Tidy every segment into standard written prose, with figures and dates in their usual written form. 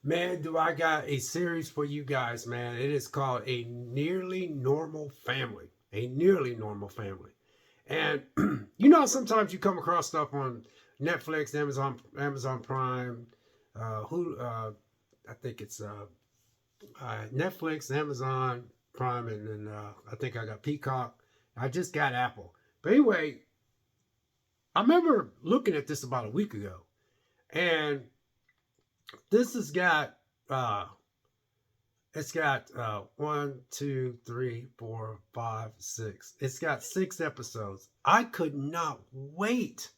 Man, do I got a series for you guys, man. It is called A Nearly Normal Family. A Nearly Normal Family. And sometimes you come across stuff on Netflix, Amazon Prime, who I think it's Netflix, Amazon Prime, and then I think I got Peacock. I just got Apple. But anyway, I remember looking at this about a week ago, and this has got uh, it's got one, two, three, four, five, six. It's got 6 episodes. I could not wait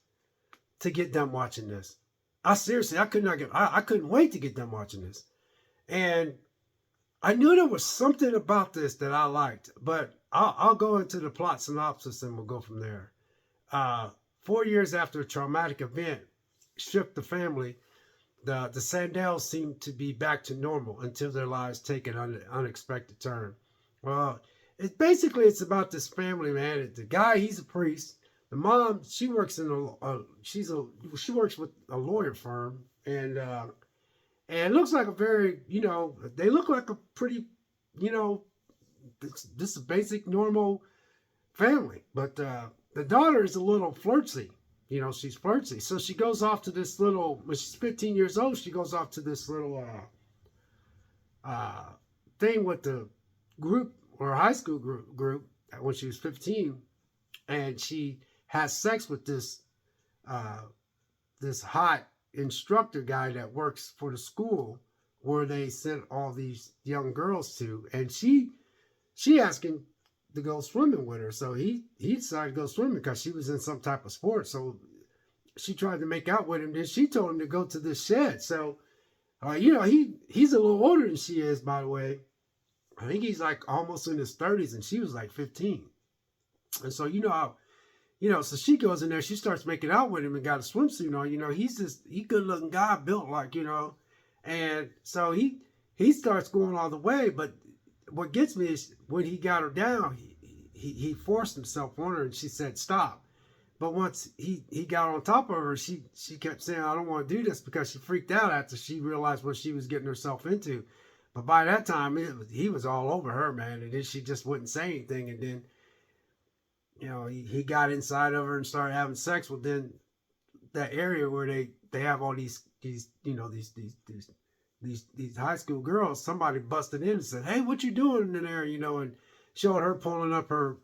to get done watching this. I could not get. I couldn't wait to get done watching this, and I knew there was something about this that I liked. But I'll go into the plot synopsis and we'll go from there. Uh, 4 years after a traumatic event shook the family, the Sandells seem to be back to normal until their lives take an unexpected turn. Well, it's about this family, man. The guy, he's a priest. The mom, she works in she works with a lawyer firm, and it looks like a very, they look like a pretty, you know, this is a basic normal family. But the daughter is a little flirty. She's flirty. So she goes off to this little, when she's 15 years old, she goes off to this little uh, thing with the group, or high school group when she was 15. And she has sex with uh, this hot instructor guy that works for the school where they sent all these young girls to. And she asked him to go swimming with her. So he decided to go swimming because she was in some type of sport. So she tried to make out with him. Then she told him to go to this shed. So he's a little older than she is, by the way. I think he's like almost in his 30s, and she was like 15. And so so she goes in there, she starts making out with him and got a swimsuit on. He good looking guy, built like, and so he starts going all the way. But what gets me is when he got her down, he forced himself on her, and she said stop. But once he got on top of her, she kept saying, I don't want to do this, because she freaked out after she realized what she was getting herself into. But by that time, he was all over her, man. And then she just wouldn't say anything. And then, he got inside of her and started having sex. Well, then that area where they have all these these high school girls, somebody busted in and said, "Hey, what you doing in there?" And showed her pulling up her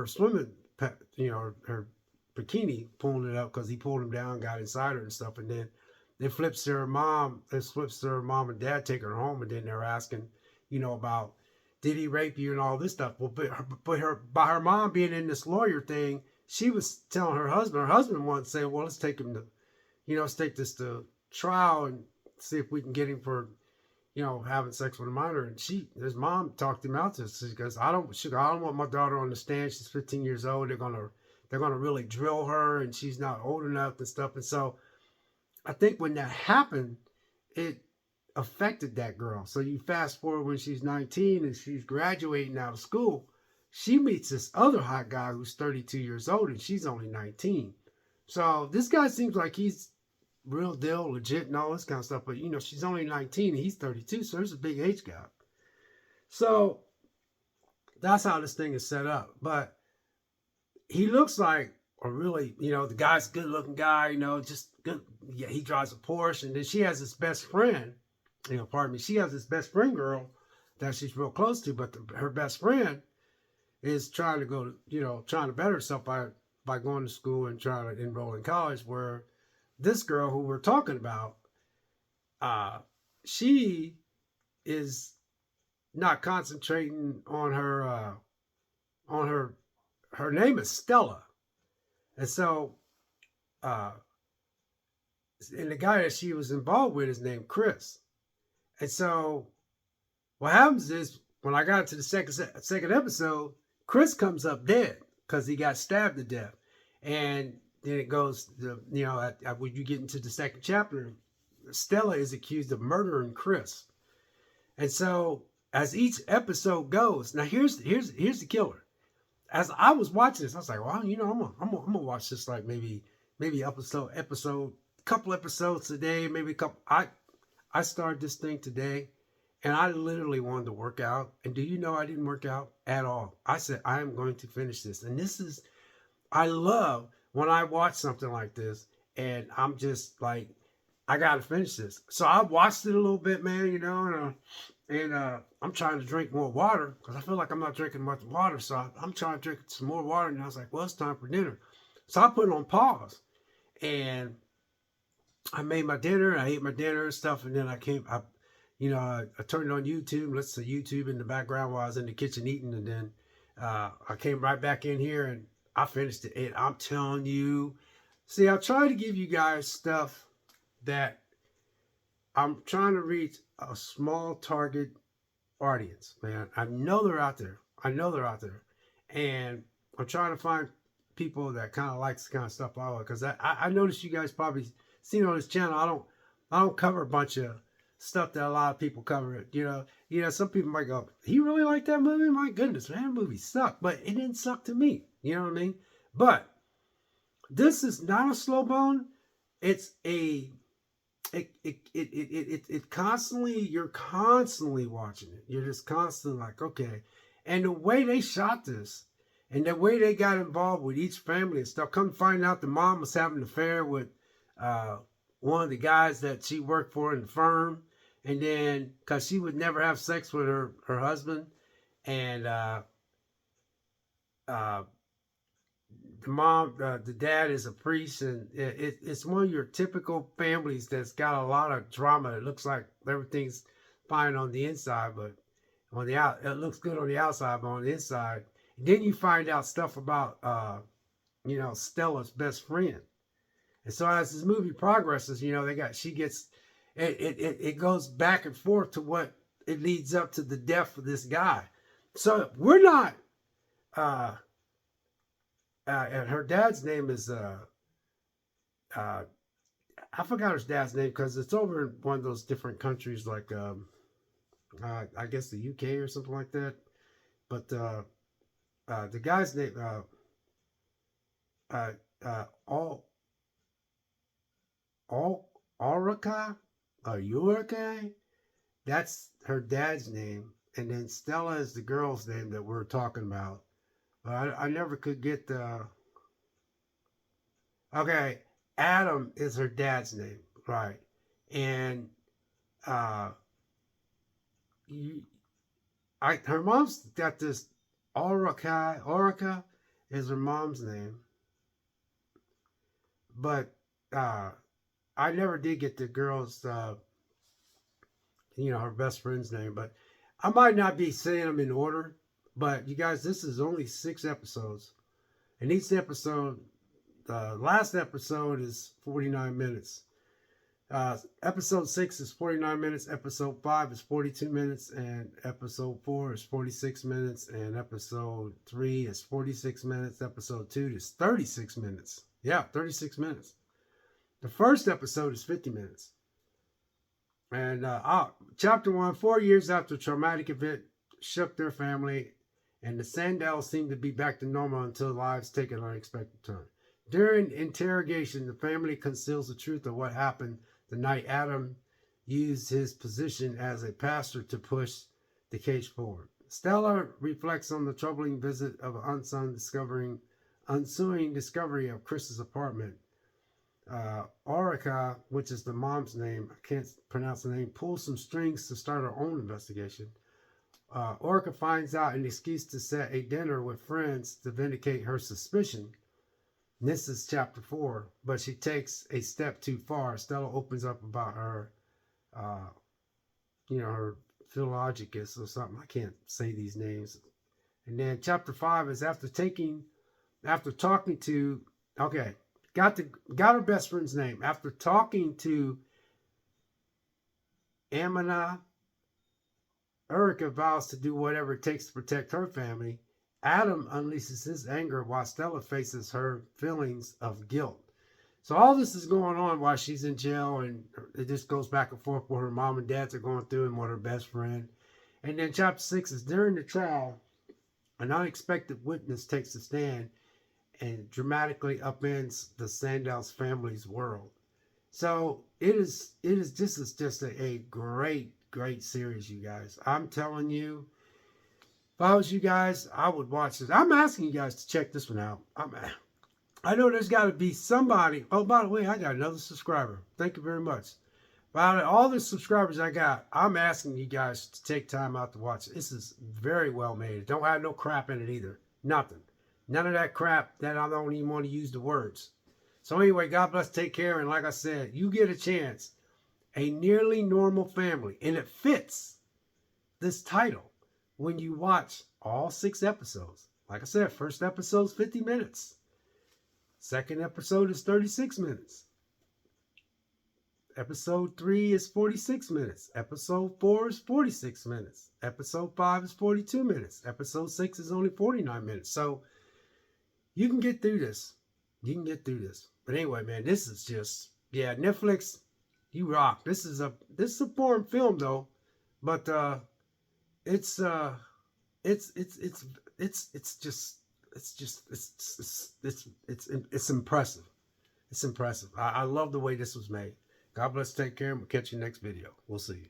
swimming, her bikini, pulling it up because he pulled him down, got inside her and stuff. And then it flips to her mom. It flips to her mom and dad taking her home, and then they're asking, about, did he rape you and all this stuff. Well, by her mom being in this lawyer thing, she was telling her husband. Her husband wanted to say, well, let's take him to, let's take this to trial and see if we can get him for, having sex with a minor. And his mom talked him out to this. She goes, I don't want my daughter on the stand. She's 15 years old. They're gonna really drill her, and she's not old enough and stuff. And so I think when that happened, it affected that girl. So you fast forward when she's 19 and she's graduating out of school, she meets this other hot guy who's 32 years old, and she's only 19. So this guy seems like he's real deal, legit, and all this kind of stuff. But she's only 19 and he's 32, so there's a big age gap. So that's how this thing is set up. But he looks like a really, the guy's a good looking guy, just good. Yeah, he drives a Porsche, and then she has his best friend. Pardon me. She has this best friend girl that she's real close to, but her best friend is trying to trying to better herself by going to school and trying to enroll in college. Where this girl who we're talking about, she is not concentrating on her name is Stella, and so and the guy that she was involved with is named Chris. And so what happens is when I got to the second episode, Chris comes up dead because he got stabbed to death. And then it goes, when you get into the second chapter, Stella is accused of murdering Chris. And so as each episode goes, now here's the killer. As I was watching this, I was like, well, I'm gonna watch this like maybe couple episodes a day, maybe a couple. I started this thing today, and I literally wanted to work out. And do you know I didn't work out at all? I said, I am going to finish this. And this is, I love when I watch something like this and I'm just like, I got to finish this. So I watched it a little bit, man, you know, and I'm trying to drink more water because I feel like I'm not drinking much water. So I'm trying to drink some more water. And I was like, well, it's time for dinner. So I put it on pause and I made my dinner. I ate my dinner and stuff. And then I turned on YouTube, listened to YouTube in the background while I was in the kitchen eating. And then I came right back in here and I finished it. And I'm telling you, see, I try to give you guys stuff that I'm trying to reach a small target audience, man. I know they're out there. I know they're out there. And I'm trying to find people that kind of likes the kind of stuff I like. Because I noticed you guys probably seen on this channel, I don't cover a bunch of stuff that a lot of people cover. Some people might go, he really liked that movie? My goodness, man, that movie sucked. But it didn't suck to me. You know what I mean? But this is not a slow bone. It's a constantly, you're constantly watching it. You're just constantly like, okay. And the way they shot this and the way they got involved with each family and stuff, come to find out the mom was having an affair with one of the guys that she worked for in the firm. And then, because she would never have sex with her husband. And the dad is a priest, and it's one of your typical families that's got a lot of drama. It looks like everything's fine on the inside, but it looks good on the outside, but on the inside. And then you find out stuff about Stella's best friend. And so as this movie progresses, it goes back and forth to what it leads up to the death of this guy. So we're not and her dad's name is I forgot her dad's name because it's over in one of those different countries like I guess the UK or something like that. But the guy's name Orica or Yurika, that's her dad's name, and then Stella is the girl's name that we're talking about. I never could get the. Okay, Adam is her dad's name, right? And her mom's got this Orica is her mom's name, but I never did get the girl's her best friend's name. But I might not be saying them in order. But you guys, this is only 6 episodes. And each episode, the last episode is 49 minutes. Episode 6 is 49 minutes. Episode 5 is 42 minutes. And episode 4 is 46 minutes. And episode 3 is 46 minutes. Episode 2 is 36 minutes. Yeah, 36 minutes. The first episode is 50 minutes. And chapter 1, 4 years after a traumatic event shook their family, and the Sandals seemed to be back to normal until lives take an unexpected turn. During interrogation, the family conceals the truth of what happened the night Adam used his position as a pastor to push the case forward. Stella reflects on the troubling visit of an ensuing discovery of Chris's apartment. Orica, which is the mom's name, I can't pronounce the name, pulls some strings to start her own investigation. Orica finds out an excuse to set a dinner with friends to vindicate her suspicion. And this is chapter 4, but she takes a step too far. Stella opens up about her, her philologicus or something. I can't say these names. And then chapter 5 is after talking to, got her best friend's name. After talking to Amina, Erica vows to do whatever it takes to protect her family. Adam unleashes his anger while Stella faces her feelings of guilt. So all this is going on while she's in jail, and it just goes back and forth what her mom and dads are going through and what her best friend. And then chapter 6 is during the trial, an unexpected witness takes the stand and dramatically upends the Sandals family's world. So it is just a great series, you guys. I'm telling you, if I was you guys, I would watch this. I'm asking you guys to check this one out. I know there's got to be somebody. Oh, by the way, I got another subscriber. Thank you very much. Out of all the subscribers I got, I'm asking you guys to take time out to watch it. This is very well made. It don't have no crap in it either. Nothing. None of that crap that I don't even want to use the words. So anyway, God bless, take care. And like I said, you get a chance. A Nearly Normal Family. And it fits this title when you watch all 6 episodes. Like I said, first episode's 50 minutes. Second episode is 36 minutes. Episode 3 is 46 minutes. Episode 4 is 46 minutes. Episode 5 is 42 minutes. Episode 6 is only 49 minutes. So you can get through this. You can get through this. But anyway, man, this is just, yeah, Netflix, you rock. This is a foreign film though, but it's impressive. It's impressive. I love the way this was made. God bless, take care, and we'll catch you next video. We'll see you.